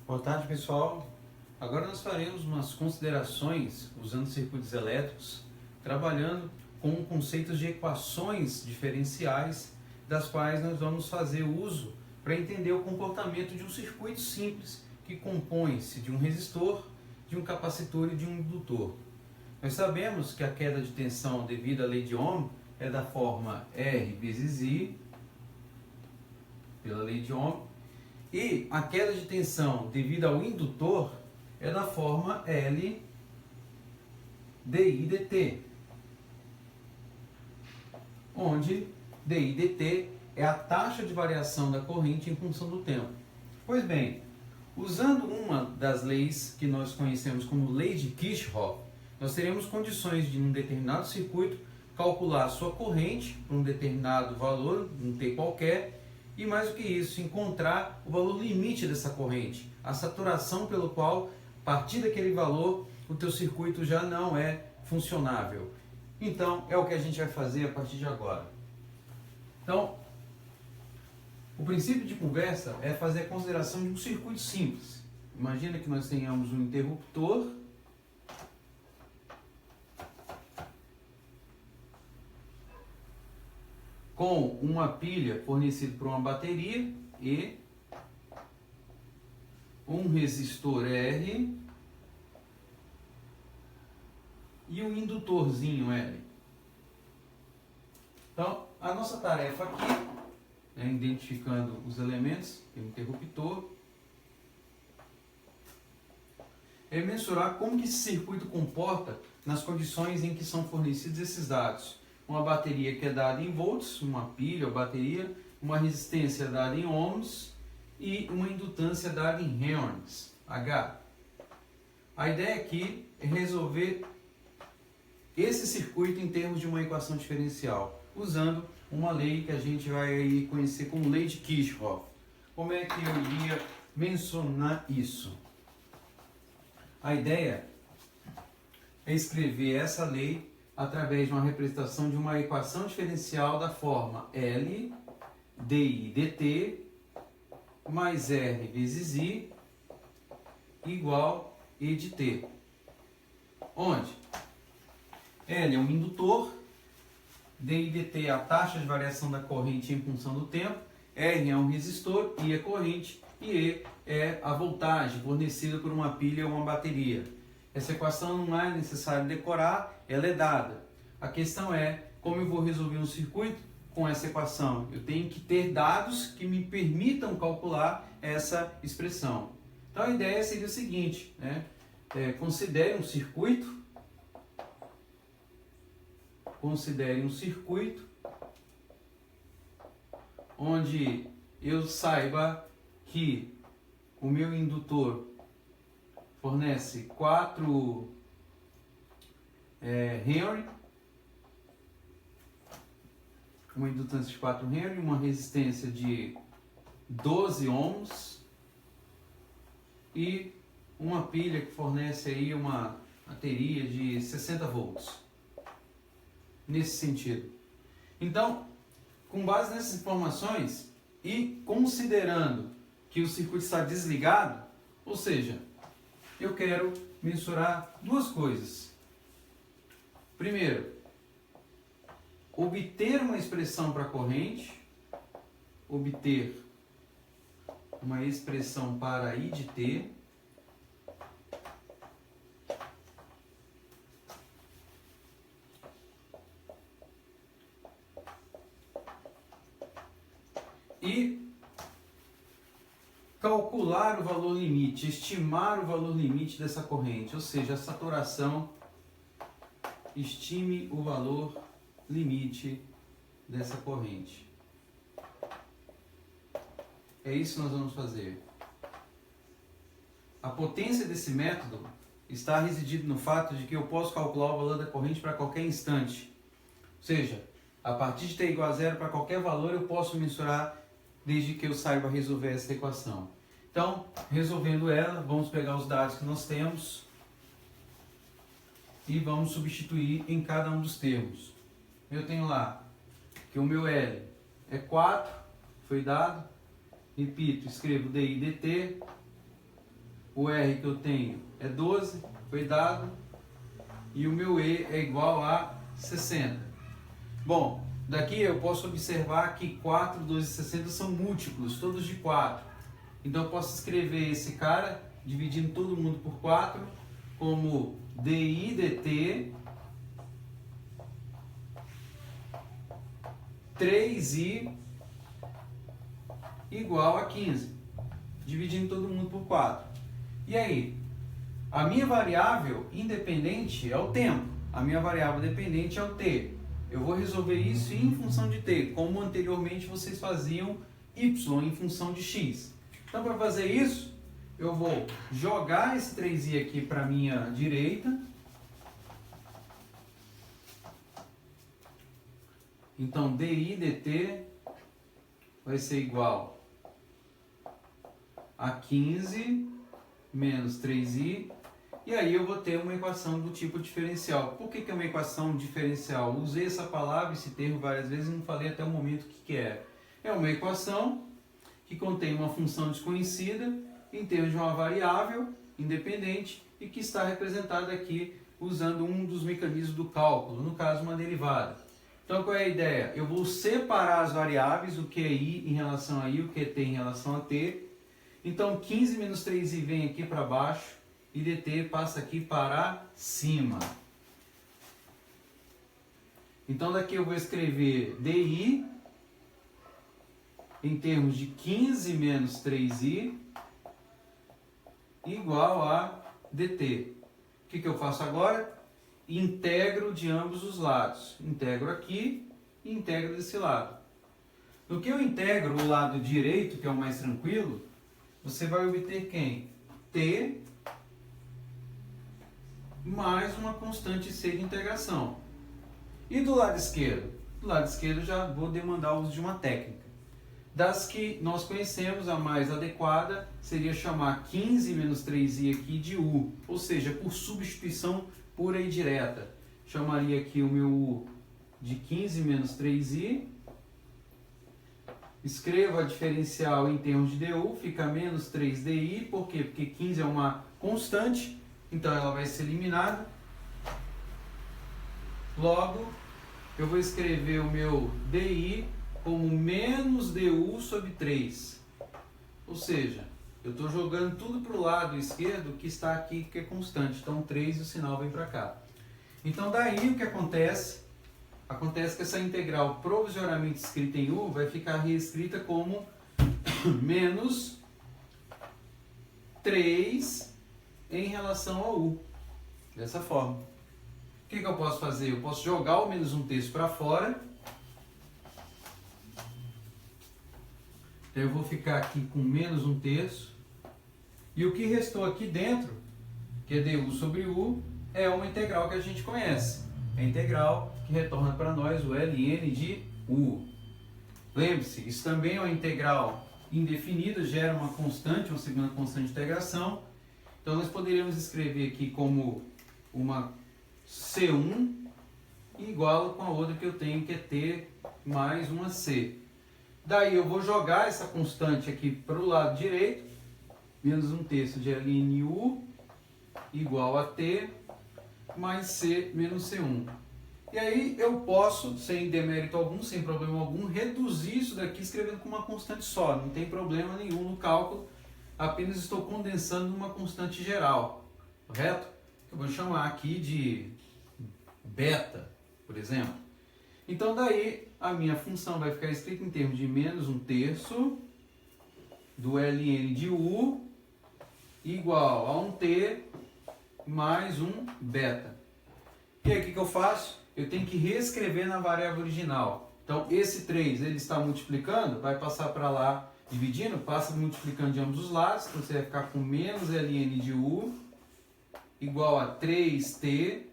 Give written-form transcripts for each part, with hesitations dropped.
Boa tarde, pessoal. Agora nós faremos umas considerações usando circuitos elétricos, trabalhando com conceitos de equações diferenciais, das quais nós vamos fazer uso para entender o comportamento de um circuito simples que compõe-se de um resistor, de um capacitor e de um indutor. Nós sabemos que a queda de tensão devido à lei de Ohm é da forma R vezes I, pela lei de Ohm, e a queda de tensão devido ao indutor é da forma L dI dt, onde dI dt é a taxa de variação da corrente em função do tempo. Pois bem, usando uma das leis que nós conhecemos como lei de Kirchhoff, nós teremos condições de, em um determinado circuito, calcular a sua corrente por um determinado valor, um T qualquer, e mais do que isso, encontrar o valor limite dessa corrente, a saturação pelo qual, a partir daquele valor, o teu circuito já não é funcionável. Então, é o que a gente vai fazer a partir de agora. Então, o princípio de conversa é fazer a consideração de um circuito simples. Imagina que nós tenhamos um interruptor com uma pilha fornecida por uma bateria e um resistor R e um indutorzinho L. Então, a nossa tarefa aqui é identificando os elementos do interruptor, é mensurar como que esse circuito comporta nas condições em que são fornecidos esses dados. Uma bateria que é dada em volts, uma pilha ou bateria, uma resistência dada em ohms e uma indutância dada em Henrys, H. A ideia aqui é resolver esse circuito em termos de uma equação diferencial, usando uma lei que a gente vai conhecer como lei de Kirchhoff. Como é que eu iria mencionar isso? A ideia é escrever essa lei através de uma representação de uma equação diferencial da forma L dI dt mais R vezes I igual E de T, onde L é um indutor, dI dt é a taxa de variação da corrente em função do tempo, R é um resistor, I é corrente e E é a voltagem fornecida por uma pilha ou uma bateria. Essa equação não é necessário decorar, ela é dada. A questão é como eu vou resolver um circuito com essa equação. Eu tenho que ter dados que me permitam calcular essa expressão. Então a ideia seria o seguinte, né? Considere um circuito onde eu saiba que o meu indutor fornece 4 Henry, uma indutância de 4 Henry, uma resistência de 12 ohms e uma pilha que fornece aí uma bateria de 60 volts. Nesse sentido. Então, com base nessas informações e considerando que o circuito está desligado, ou seja, eu quero mensurar duas coisas. Primeiro, obter uma expressão para a corrente, obter uma expressão para I de T, e calcular o valor limite, estimar o valor limite dessa corrente, ou seja, a saturação, estime o valor limite dessa corrente. É isso que nós vamos fazer. A potência desse método está residida no fato de que eu posso calcular o valor da corrente para qualquer instante. Ou seja, a partir de t igual a zero para qualquer valor eu posso mensurar desde que eu saiba resolver essa equação. Então, resolvendo ela, vamos pegar os dados que nós temos e vamos substituir em cada um dos termos. Eu tenho lá que o meu L é 4, foi dado. Repito, escrevo dI dt o R que eu tenho é 12, foi dado, e o meu E é igual a 60. Bom, daqui eu posso observar que 4, 12 e 60 são múltiplos, todos de 4. Então eu posso escrever esse cara, dividindo todo mundo por 4, como DI dt 3i igual a 15, dividindo todo mundo por 4. E aí? A minha variável independente é o tempo, a minha variável dependente é o t. Eu vou resolver isso em função de t, como anteriormente vocês faziam y em função de x. Então, para fazer isso, eu vou jogar esse 3i aqui para a minha direita. Então, di dt vai ser igual a 15 menos 3i. E aí eu vou ter uma equação do tipo diferencial. Por que é uma equação diferencial? Usei essa palavra, esse termo várias vezes e não falei até o momento o que é. É uma equação que contém uma função desconhecida em termos de uma variável independente e que está representada aqui usando um dos mecanismos do cálculo, no caso uma derivada. Então qual é a ideia? Eu vou separar as variáveis, o que é i em relação a i, o que é t em relação a t. Então 15 menos 3i vem aqui para baixo e dt passa aqui para cima. Então daqui eu vou escrever di em termos de 15 menos 3i igual a dt. O que eu faço agora? Integro de ambos os lados. Integro aqui e integro desse lado. No que eu integro o lado direito, que é o mais tranquilo, você vai obter quem? T mais uma constante C de integração. E do lado esquerdo? Do lado esquerdo já vou demandar o uso de uma técnica. Das que nós conhecemos, a mais adequada seria chamar 15 menos 3i aqui de u, ou seja, por substituição pura e direta. Chamaria aqui o meu u de 15 menos 3i. Escrevo a diferencial em termos de du, fica menos 3di. Por quê? Porque 15 é uma constante, então ela vai ser eliminada. Logo, eu vou escrever o meu di como menos du sobre 3. Ou seja, eu estou jogando tudo para o lado esquerdo que está aqui, que é constante. Então 3 e o sinal vem para cá. Então daí o que acontece? Acontece que essa integral provisoriamente escrita em u vai ficar reescrita como menos 3 em relação ao u. Dessa forma. O que eu posso fazer? Eu posso jogar o menos 1/3 para fora. Eu vou ficar aqui com menos 1/3. E o que restou aqui dentro, que é du sobre u, é uma integral que a gente conhece. É a integral que retorna para nós o ln de u. Lembre-se, isso também é uma integral indefinida, gera uma constante, uma segunda constante de integração. Então nós poderíamos escrever aqui como uma C1 igual com a outra que eu tenho, que é T mais uma C. Daí eu vou jogar essa constante aqui para o lado direito, menos 1/3 de ln u igual a T mais C menos C1. E aí eu posso, sem demérito algum, sem problema algum, reduzir isso daqui escrevendo com uma constante só. Não tem problema nenhum no cálculo, apenas estou condensando uma constante geral, correto? Eu vou chamar aqui de beta, por exemplo. Então daí a minha função vai ficar escrita em termos de menos 1/3 do ln de u igual a 1t mais um beta. E aí o que eu faço? Eu tenho que reescrever na variável original. Então esse 3 ele está multiplicando, vai passar para lá dividindo, passa multiplicando de ambos os lados, então você vai ficar com menos ln de u igual a 3t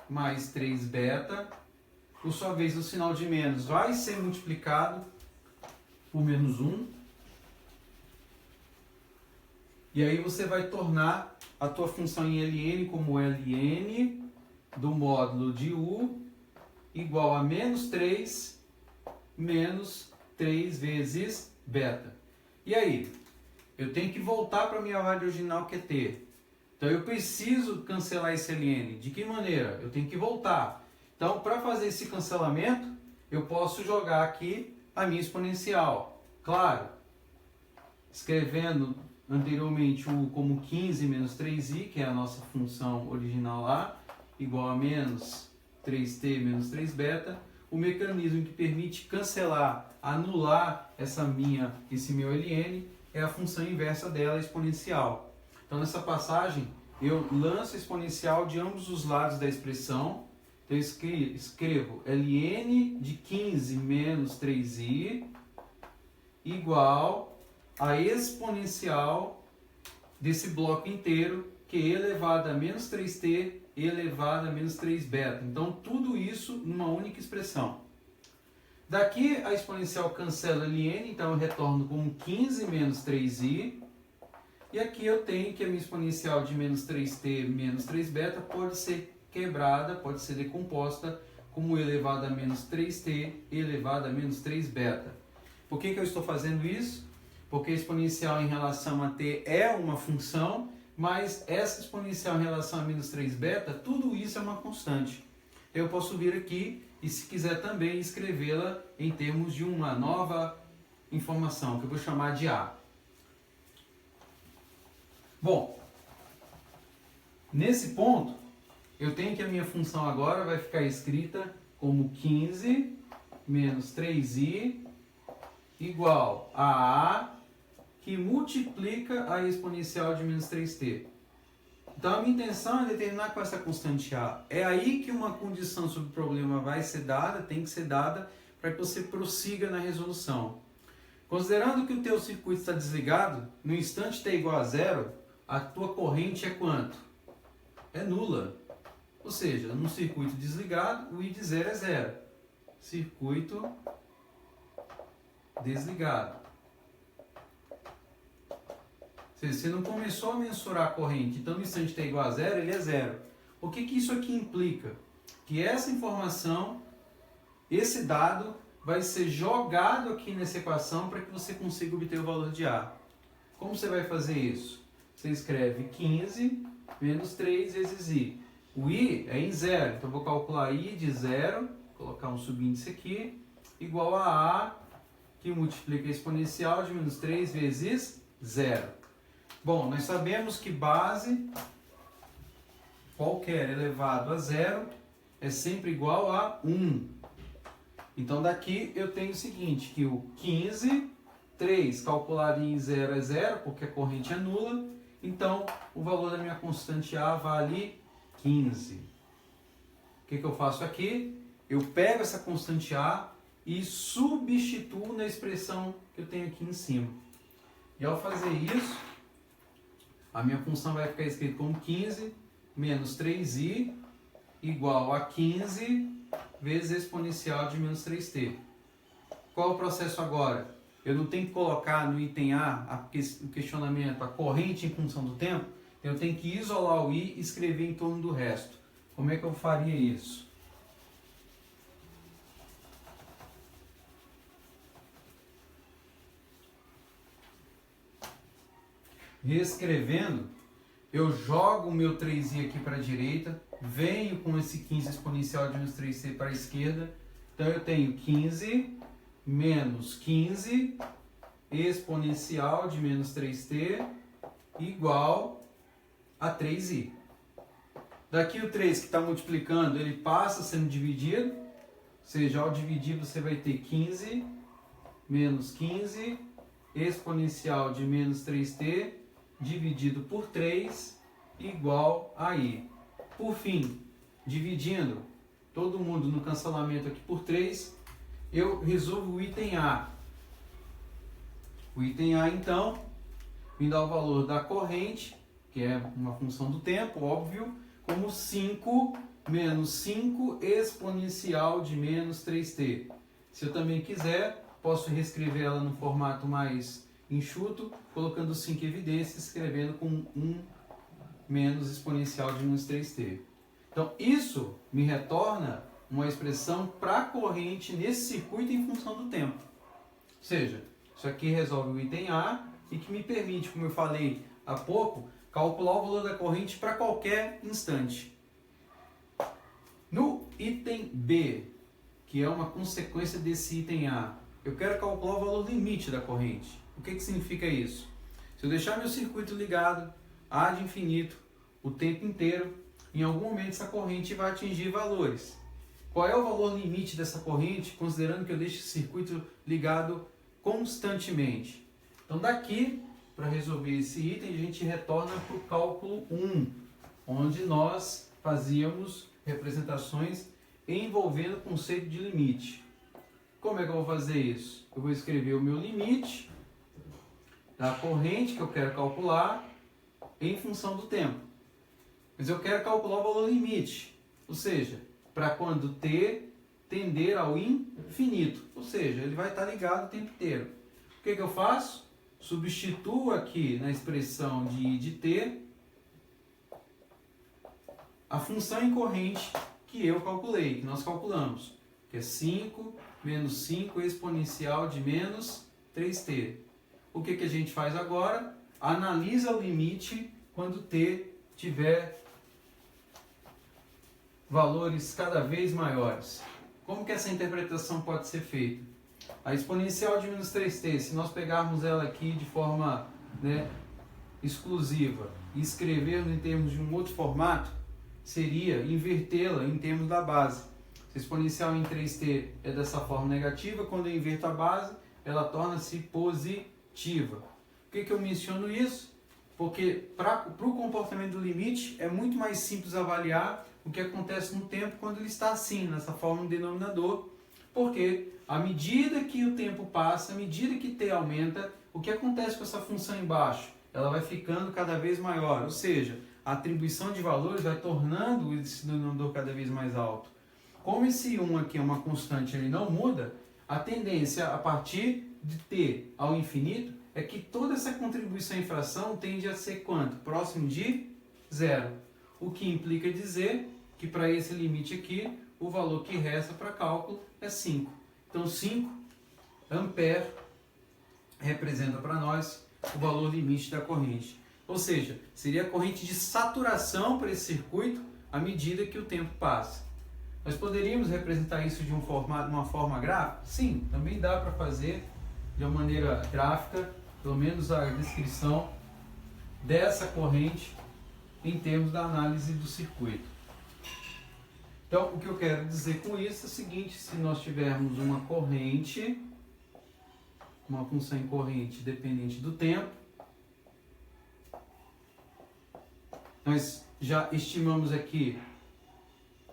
mais 3 beta. Por sua vez, o sinal de menos vai ser multiplicado por menos 1. E aí você vai tornar a tua função em ln como ln do módulo de u igual a menos 3 menos 3 vezes beta. E aí? eu tenho que voltar para a minha variável original que é t. Então eu preciso cancelar esse ln. De que maneira? Eu tenho que voltar. Então, para fazer esse cancelamento, eu posso jogar aqui a minha exponencial. Claro, escrevendo anteriormente o como 15 menos 3i, que é a nossa função original lá, igual a menos 3t menos 3 beta, o mecanismo que permite cancelar, anular esse meu ln, é a função inversa dela, a exponencial. Então, nessa passagem, eu lanço a exponencial de ambos os lados da expressão. Então, eu escrevo ln de 15 menos 3i igual a exponencial desse bloco inteiro, que é elevado a menos 3t elevado a menos 3 beta. Então, tudo isso numa única expressão. Daqui, a exponencial cancela ln, então eu retorno como 15 menos 3i. E aqui eu tenho que a minha exponencial de menos 3t menos 3 beta pode ser quebrada, pode ser decomposta como elevado a menos 3t elevado a menos 3 beta. Por que eu estou fazendo isso? Porque a exponencial em relação a t é uma função, mas essa exponencial em relação a menos 3 beta, tudo isso é uma constante. Eu posso vir aqui e, se quiser, também escrevê-la em termos de uma nova informação, que eu vou chamar de a. Bom, nesse ponto, eu tenho que a minha função agora vai ficar escrita como 15 menos 3i igual a que multiplica a exponencial de menos 3t. Então, a minha intenção é determinar com essa constante a. É aí que uma condição sobre o problema vai ser dada, tem que ser dada, para que você prossiga na resolução. Considerando que o teu circuito está desligado, no instante t igual a zero, a tua corrente é quanto? É nula. Ou seja, num circuito desligado, o I de zero é zero. Circuito desligado. Ou seja, você não começou a mensurar a corrente, então no instante t igual a zero, ele é zero. O que isso aqui implica? Que essa informação, esse dado, vai ser jogado aqui nessa equação para que você consiga obter o valor de A. Como você vai fazer isso? Você escreve 15 menos 3 vezes I. O I é em zero, então eu vou calcular I de zero, colocar um subíndice aqui, igual a A, que multiplica a exponencial de menos 3 vezes zero. Bom, nós sabemos que base qualquer elevado a zero é sempre igual a 1. Então daqui eu tenho o seguinte, que o 15, 3 calculado em zero é zero, porque a corrente é nula, então o valor da minha constante A vale 15. O que eu faço aqui? Eu pego essa constante A e substituo na expressão que eu tenho aqui em cima. E ao fazer isso, a minha função vai ficar escrita como 15 menos 3i igual a 15 vezes a exponencial de menos 3t. Qual é o processo agora? Eu não tenho que colocar no item A o questionamento, a corrente em função do tempo. Eu tenho que isolar o i e escrever em torno do resto. Como é que eu faria isso? Reescrevendo, eu jogo o meu 3i aqui para a direita, venho com esse 15 exponencial de menos 3t para a esquerda. Então eu tenho 15 menos 15 exponencial de menos 3t igual a 3i. Daqui o 3 que está multiplicando, ele passa sendo dividido, ou seja, ao dividir você vai ter 15 menos 15 exponencial de menos 3t dividido por 3 igual a i. Por fim, dividindo todo mundo no cancelamento aqui por 3, eu resolvo o item A. O item A, então, me dá o valor da corrente, que é uma função do tempo, óbvio, como 5 menos 5 exponencial de menos 3t. Se eu também quiser, posso reescrever ela no formato mais enxuto, colocando 5 evidências, escrevendo com 1 menos exponencial de menos 3t. Então, isso me retorna uma expressão para a corrente nesse circuito em função do tempo. Ou seja, isso aqui resolve o item A e que me permite, como eu falei há pouco, calcular o valor da corrente para qualquer instante. No item B, que é uma consequência desse item A, eu quero calcular o valor limite da corrente. O que significa isso? Se eu deixar meu circuito ligado ad infinito o tempo inteiro, em algum momento essa corrente vai atingir valores. Qual é o valor limite dessa corrente, considerando que eu deixo esse circuito ligado constantemente? Então daqui, para resolver esse item, a gente retorna para o cálculo 1, onde nós fazíamos representações envolvendo o conceito de limite. Como é que eu vou fazer isso? Eu vou escrever o meu limite da corrente que eu quero calcular em função do tempo. Mas eu quero calcular o valor limite, ou seja, para quando t tender ao infinito, ou seja, ele vai estar ligado o tempo inteiro. O que eu faço? Substituo aqui na expressão de I de t a função em corrente que eu calculei, que nós calculamos, que é 5 menos 5 exponencial de menos 3t. O que a gente faz agora? Analisa o limite quando t tiver valores cada vez maiores. Como que essa interpretação pode ser feita? A exponencial de menos 3t, se nós pegarmos ela aqui de forma exclusiva e escrevermos em termos de um outro formato, seria invertê-la em termos da base. Se a exponencial em 3t é dessa forma negativa, quando eu inverto a base, ela torna-se positiva. Por que eu menciono isso? Porque para o comportamento do limite é muito mais simples avaliar o que acontece no tempo quando ele está assim, nessa forma no denominador, porque à medida que o tempo passa, à medida que t aumenta, o que acontece com essa função embaixo? Ela vai ficando cada vez maior, ou seja, a atribuição de valores vai tornando esse denominador cada vez mais alto. Como esse 1 aqui é uma constante, ele não muda, a tendência a partir de t ao infinito é que toda essa contribuição em fração tende a ser quanto? Próximo de zero. O que implica dizer que para esse limite aqui, o valor que resta para cálculo é 5. Então 5 ampere representa para nós o valor limite da corrente. Ou seja, seria a corrente de saturação para esse circuito à medida que o tempo passa. Nós poderíamos representar isso de uma forma gráfica? Sim, também dá para fazer de uma maneira gráfica, pelo menos a descrição dessa corrente em termos da análise do circuito. Então, o que eu quero dizer com isso é o seguinte: se nós tivermos uma corrente, uma função em corrente dependente do tempo, nós já estimamos aqui,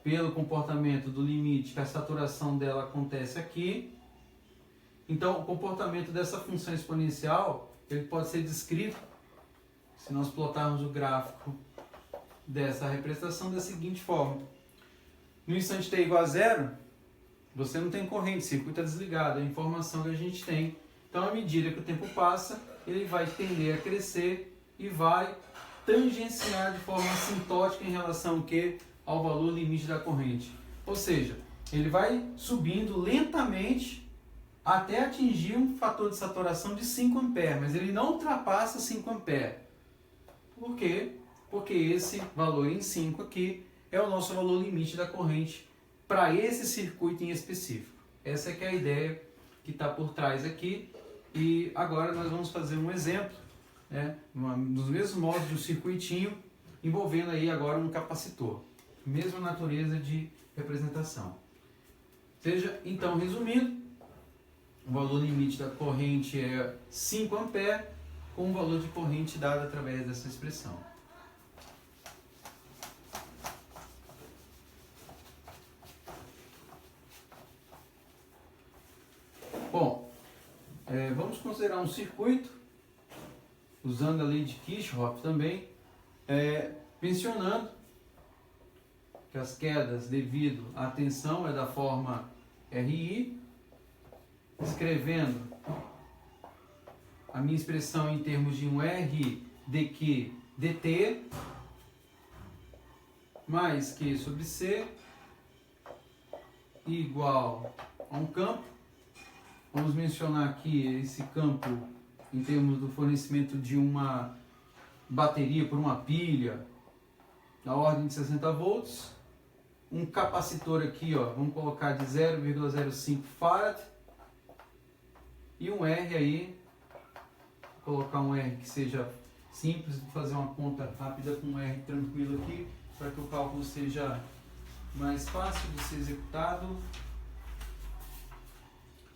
pelo comportamento do limite, que a saturação dela acontece aqui. Então, o comportamento dessa função exponencial, ele pode ser descrito, se nós plotarmos o gráfico dessa representação, da seguinte forma. No instante t igual a zero, você não tem corrente, o circuito está desligado, é a informação que a gente tem. Então, à medida que o tempo passa, ele vai tender a crescer e vai tangenciar de forma assintótica em relação ao quê? Ao valor limite da corrente. Ou seja, ele vai subindo lentamente até atingir um fator de saturação de 5 A, mas ele não ultrapassa 5 A. Por quê? Porque esse valor em 5 aqui é o nosso valor limite da corrente para esse circuito em específico. Essa é que é a ideia que está por trás aqui. E agora nós vamos fazer um exemplo, nos mesmos modos de um circuitinho, envolvendo aí agora um capacitor. Mesma natureza de representação. Seja, então, resumindo, o valor limite da corrente é 5 A, com o valor de corrente dado através dessa expressão. Bom, vamos considerar um circuito, usando a lei de Kirchhoff também, mencionando que as quedas devido à tensão é da forma RI, escrevendo a minha expressão em termos de um R dQ dt mais Q sobre C igual a um campo. Vamos mencionar aqui esse campo em termos do fornecimento de uma bateria por uma pilha, na ordem de 60 volts. Um capacitor aqui, ó, vamos colocar de 0,05 farad. E um R aí, vou colocar um R que seja simples, vou fazer uma conta rápida com um R tranquilo aqui, para que o cálculo seja mais fácil de ser executado.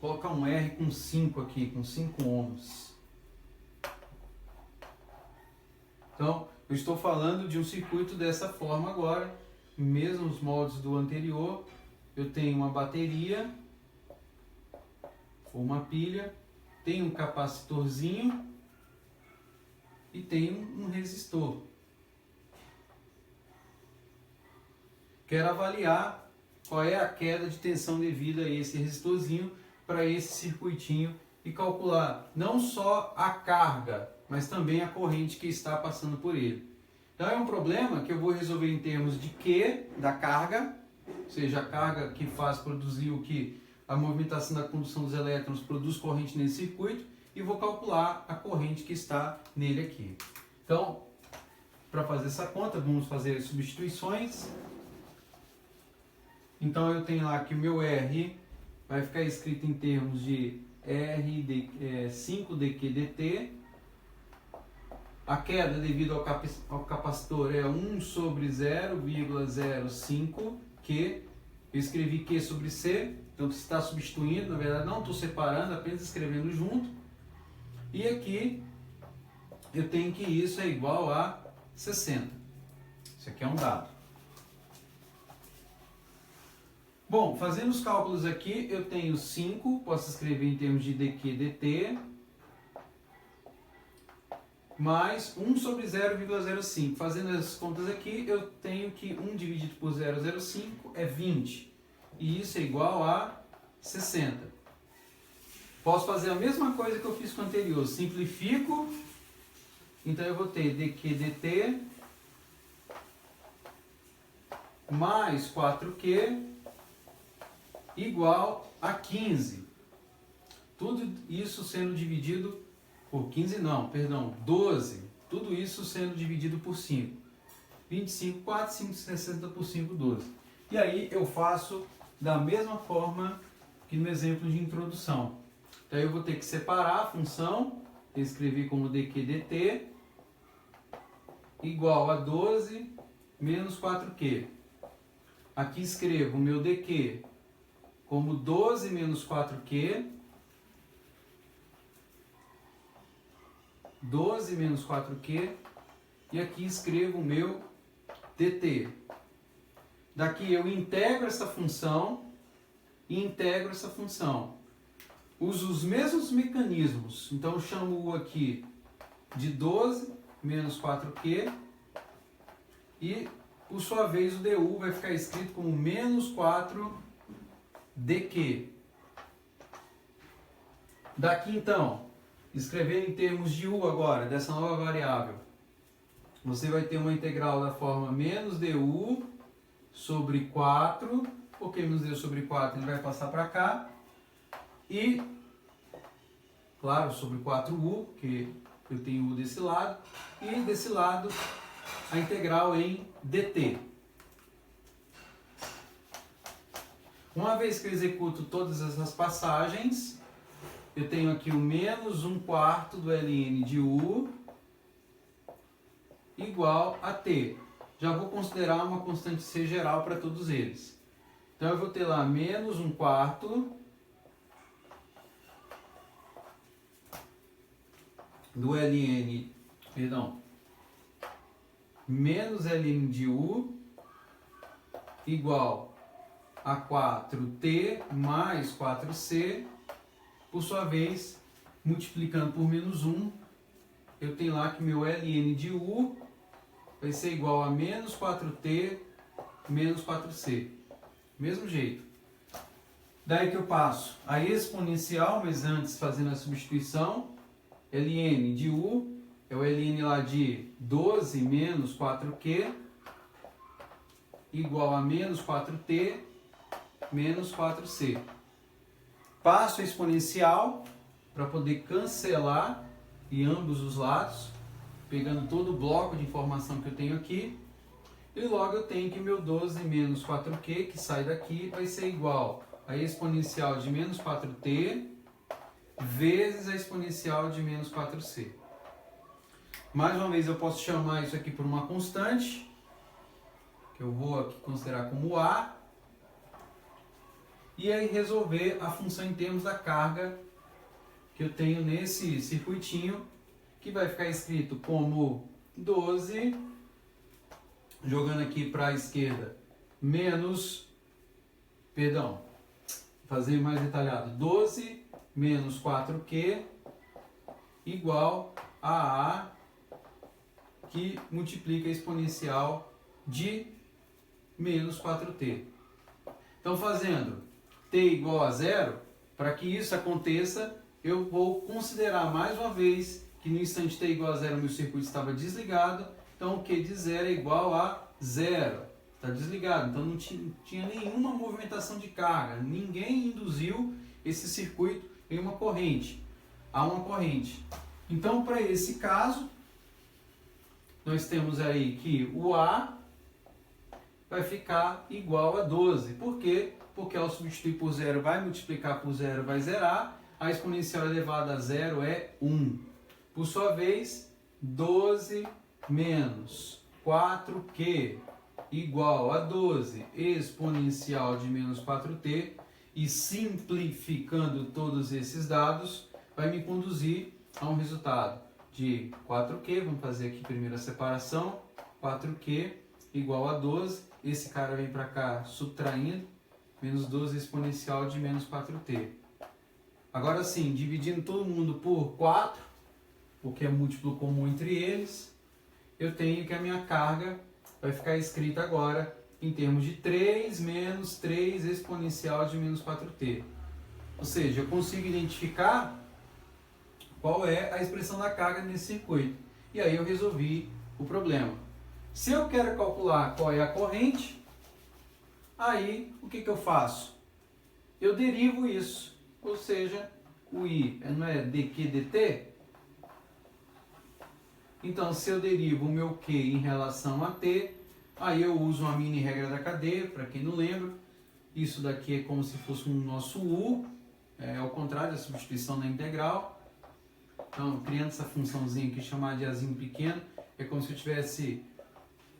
Vou colocar um R com 5 aqui, com 5 ohms. Então, eu estou falando de um circuito dessa forma agora, mesmos moldes do anterior. Eu tenho uma bateria, ou uma pilha, tenho um capacitorzinho e tenho um resistor. Quero avaliar qual é a queda de tensão devida a esse resistorzinho para esse circuitinho e calcular não só a carga, mas também a corrente que está passando por ele. Então é um problema que eu vou resolver em termos de Q da carga, ou seja, a carga que faz produzir o que a movimentação da condução dos elétrons produz corrente nesse circuito, e vou calcular a corrente que está nele aqui. Então, para fazer essa conta, vamos fazer as substituições. Então eu tenho lá que o meu R vai ficar escrito em termos de R de 5dq dt. A queda devido ao capacitor é 1 sobre 0,05 Q. Eu escrevi Q sobre C, então você está substituindo, na verdade não estou separando, apenas escrevendo junto. E aqui eu tenho que isso é igual a 60. Isso aqui é um dado. Bom, fazendo os cálculos aqui, eu tenho 5, posso escrever em termos de dq dt, mais 1 sobre 0,05. Fazendo as contas aqui, eu tenho que 1 dividido por 0,05 é 20. E isso é igual a 60. Posso fazer a mesma coisa que eu fiz com o anterior. Simplifico. Então eu vou ter dq dt mais 4q igual a 15. Tudo isso sendo dividido por 15 não, perdão, 12. Tudo isso sendo dividido por 5. 25, 4, 5, 60 por 5, 12. E aí eu faço da mesma forma que no exemplo de introdução. Então eu vou ter que separar a função, eu escrevi como dq dt igual a 12 menos 4q. Aqui escrevo o meu dq como 12 menos 4q, 12 menos 4q, e aqui escrevo o meu dt. Daqui eu integro essa função e integro essa função. Uso os mesmos mecanismos, então eu chamo o aqui de 12 menos 4q e, por sua vez, o du vai ficar escrito como menos 4dq. Daqui, então, escrever em termos de u agora, dessa nova variável, você vai ter uma integral da forma menos du sobre 4, porque menos du sobre 4 ele vai passar para cá, e, claro, sobre 4u, que eu tenho u desse lado, e desse lado a integral em dt. Uma vez que eu executo todas essas passagens, eu tenho aqui o menos 1/4 do ln de u igual a t. Já vou considerar uma constante c geral para todos eles. Então eu vou ter lá menos 1/4 do ln, perdão, menos ln de u igual a 4t mais 4c, por sua vez, multiplicando por menos 1, eu tenho lá que meu ln de u vai ser igual a menos 4t menos 4c. Mesmo jeito. Daí que eu passo a exponencial, mas antes fazendo a substituição, ln de u é o ln lá de 12 menos 4q igual a menos 4t menos 4c. Passo a exponencial para poder cancelar e ambos os lados, pegando todo o bloco de informação que eu tenho aqui, e logo eu tenho que meu 12 menos 4Q, que sai daqui, vai ser igual a exponencial de menos 4T vezes a exponencial de menos 4C. Mais uma vez eu posso chamar isso aqui por uma constante, que eu vou aqui considerar como A, e aí resolver a função em termos da carga que eu tenho nesse circuitinho, que vai ficar escrito como 12, jogando aqui para a esquerda, fazer mais detalhado, 12 menos 4Q igual a A, que multiplica a exponencial de menos 4T. Então, fazendo T igual a zero, para que isso aconteça, eu vou considerar mais uma vez que no instante T igual a zero, meu circuito estava desligado, então o Q de zero é igual a zero. Está desligado, então não tinha nenhuma movimentação de carga, ninguém induziu esse circuito em uma corrente. Há uma corrente. Então, para esse caso, nós temos aí que o A vai ficar igual a 12. Por quê? Porque ao substituir por zero vai multiplicar por zero, vai zerar. A exponencial elevada a zero é 1. Por sua vez, 12 menos 4Q igual a 12 exponencial de menos 4T. E simplificando todos esses dados, vai me conduzir a um resultado de 4Q, vamos fazer aqui primeiro a separação, 4Q igual a 12, esse cara vem para cá subtraindo, menos 12 exponencial de menos 4T. Agora sim, dividindo todo mundo por 4, porque é múltiplo comum entre eles, eu tenho que a minha carga vai ficar escrita agora em termos de 3 menos 3 exponencial de menos 4T. Ou seja, eu consigo identificar qual é a expressão da carga nesse circuito. E aí eu resolvi o problema. Se eu quero calcular qual é a corrente, aí o que eu faço? Eu derivo isso. Ou seja, o I não é dq dt? Então, se eu derivo o meu Q em relação a T, aí eu uso uma mini regra da cadeia, para quem não lembra. Isso daqui é como se fosse um nosso U, é ao contrário da substituição da integral. Então, criando essa funçãozinha aqui chamada de Azinho pequeno, é como se eu estivesse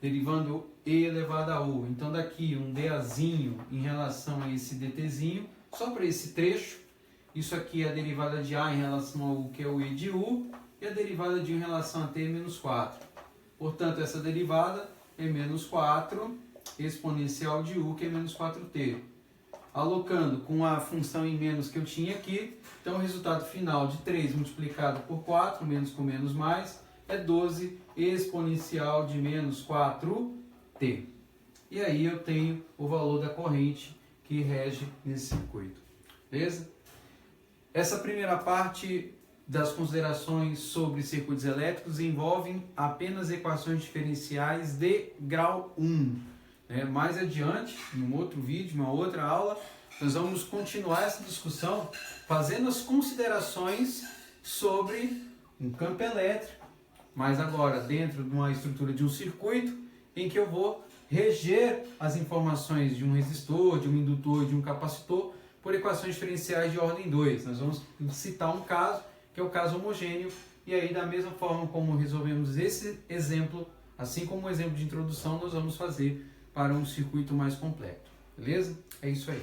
derivando E elevado a U. Então, daqui um dAzinho em relação a esse dtzinho, só para esse trecho. Isso aqui é a derivada de A em relação ao U, que é o E de U, e a derivada de U em relação a T é menos 4. Portanto, essa derivada é menos 4 exponencial de U, que é menos 4T. Alocando com a função em menos que eu tinha aqui, então o resultado final de 3 multiplicado por 4, menos com menos mais, é 12 exponencial de menos 4T. E aí eu tenho o valor da corrente que rege nesse circuito. Beleza? Essa primeira parte das considerações sobre circuitos elétricos envolvem apenas equações diferenciais de grau 1. Mais adiante, em um outro vídeo, uma outra aula, nós vamos continuar essa discussão fazendo as considerações sobre um campo elétrico, mas agora dentro de uma estrutura de um circuito em que eu vou reger as informações de um resistor, de um indutor, de um capacitor por equações diferenciais de ordem 2. Nós vamos citar um caso, que é o caso homogêneo, e aí da mesma forma como resolvemos esse exemplo, assim como o exemplo de introdução, nós vamos fazer para um circuito mais completo. Beleza? É isso aí.